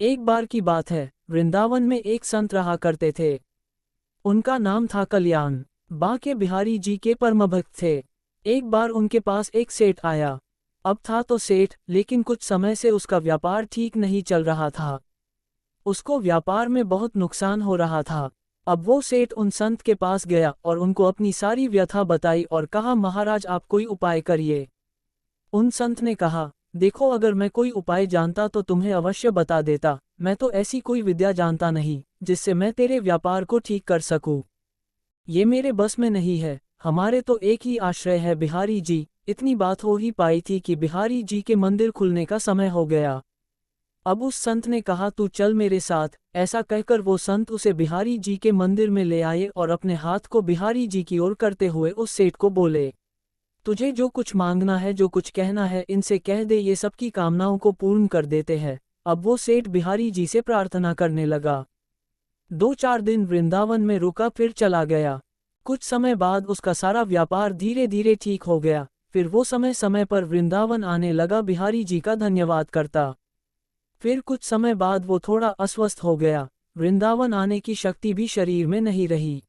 एक बार की बात है, वृंदावन में एक संत रहा करते थे। उनका नाम था कल्याण। बांके बिहारी जी के परम भक्त थे। एक बार उनके पास एक सेठ आया। अब था तो सेठ, लेकिन कुछ समय से उसका व्यापार ठीक नहीं चल रहा था। उसको व्यापार में बहुत नुकसान हो रहा था। अब वो सेठ उन संत के पास गया और उनको अपनी सारी व्यथा बताई और कहा, महाराज आप कोई उपाय करिए। उन संत ने कहा, देखो अगर मैं कोई उपाय जानता तो तुम्हें अवश्य बता देता, मैं तो ऐसी कोई विद्या जानता नहीं जिससे मैं तेरे व्यापार को ठीक कर सकूं। ये मेरे बस में नहीं है। हमारे तो एक ही आश्रय है बिहारी जी। इतनी बात हो ही पाई थी कि बिहारी जी के मंदिर खुलने का समय हो गया। अब उस संत ने कहा, तू चल मेरे साथ। ऐसा कहकर वो संत उसे बिहारी जी के मंदिर में ले आए और अपने हाथ को बिहारी जी की ओर करते हुए उस सेठ को बोले, तुझे जो कुछ मांगना है, जो कुछ कहना है, इनसे कह दे, ये सबकी कामनाओं को पूर्ण कर देते हैं। अब वो सेठ बिहारी जी से प्रार्थना करने लगा। 2-4 दिन वृंदावन में रुका, फिर चला गया। कुछ समय बाद उसका सारा व्यापार धीरे धीरे ठीक हो गया। फिर वो समय समय पर वृंदावन आने लगा, बिहारी जी का धन्यवाद करता। फिर कुछ समय बाद वो थोड़ा अस्वस्थ हो गया। वृंदावन आने की शक्ति भी शरीर में नहीं रही।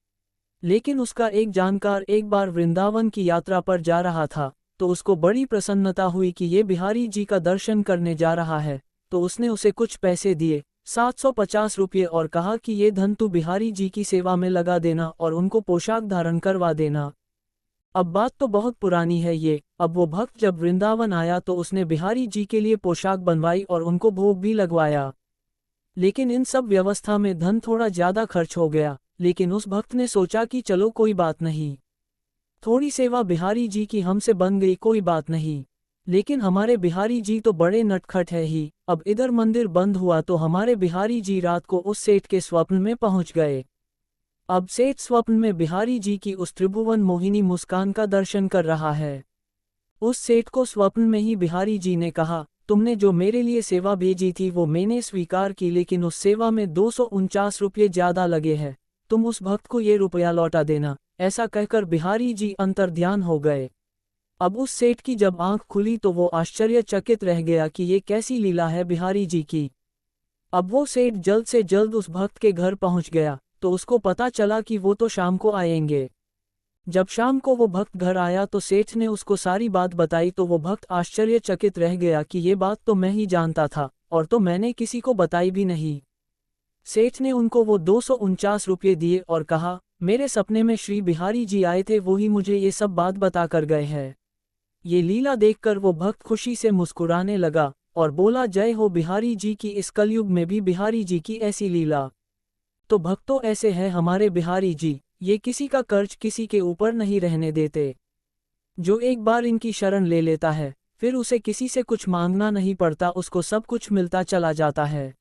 लेकिन उसका एक जानकार एक बार वृंदावन की यात्रा पर जा रहा था, तो उसको बड़ी प्रसन्नता हुई कि ये बिहारी जी का दर्शन करने जा रहा है। तो उसने उसे कुछ पैसे दिए, 750 रुपये, और कहा कि ये धन तू बिहारी जी की सेवा में लगा देना और उनको पोशाक धारण करवा देना। अब बात तो बहुत पुरानी है ये। अब वो भक्त जब वृंदावन आया तो उसने बिहारी जी के लिए पोशाक बनवाई और उनको भोग भी लगवाया। लेकिन इन सब व्यवस्था में धन थोड़ा ज्यादा खर्च हो गया। लेकिन उस भक्त ने सोचा कि चलो कोई बात नहीं, थोड़ी सेवा बिहारी जी की हमसे बन गई, कोई बात नहीं। लेकिन हमारे बिहारी जी तो बड़े नटखट है ही। अब इधर मंदिर बंद हुआ तो हमारे बिहारी जी रात को उस सेठ के स्वप्न में पहुंच गए। अब सेठ स्वप्न में बिहारी जी की उस त्रिभुवन मोहिनी मुस्कान का दर्शन कर रहा है। उस सेठ को स्वप्न में ही बिहारी जी ने कहा, तुमने जो मेरे लिए सेवा भेजी थी वो मैंने स्वीकार की, लेकिन उस सेवा में 249 रुपये ज्यादा लगे हैं। तुम उस भक्त को ये रुपया लौटा देना। ऐसा कहकर बिहारी जी अंतर्ध्यान हो गए। अब उस सेठ की जब आंख खुली तो वो आश्चर्यचकित रह गया कि ये कैसी लीला है बिहारी जी की। अब वो सेठ जल्द से जल्द उस भक्त के घर पहुंच गया, तो उसको पता चला कि वो तो शाम को आएंगे। जब शाम को वो भक्त घर आया तो सेठ ने उसको सारी बात बताई, तो वो भक्त आश्चर्यचकित रह गया कि ये बात तो मैं ही जानता था, और तो मैंने किसी को बताई भी नहीं। सेठ ने उनको वो 249 रुपये दिए और कहा, मेरे सपने में श्री बिहारी जी आए थे, वो ही मुझे ये सब बात बता कर गए हैं। ये लीला देखकर वो भक्त खुशी से मुस्कुराने लगा और बोला, जय हो बिहारी जी की, इस कलयुग में भी बिहारी जी की ऐसी लीला। तो भक्तों ऐसे हैं हमारे बिहारी जी, ये किसी का कर्ज किसी के ऊपर नहीं रहने देते। जो एक बार इनकी शरण ले लेता है, फिर उसे किसी से कुछ मांगना नहीं पड़ता, उसको सब कुछ मिलता चला जाता है।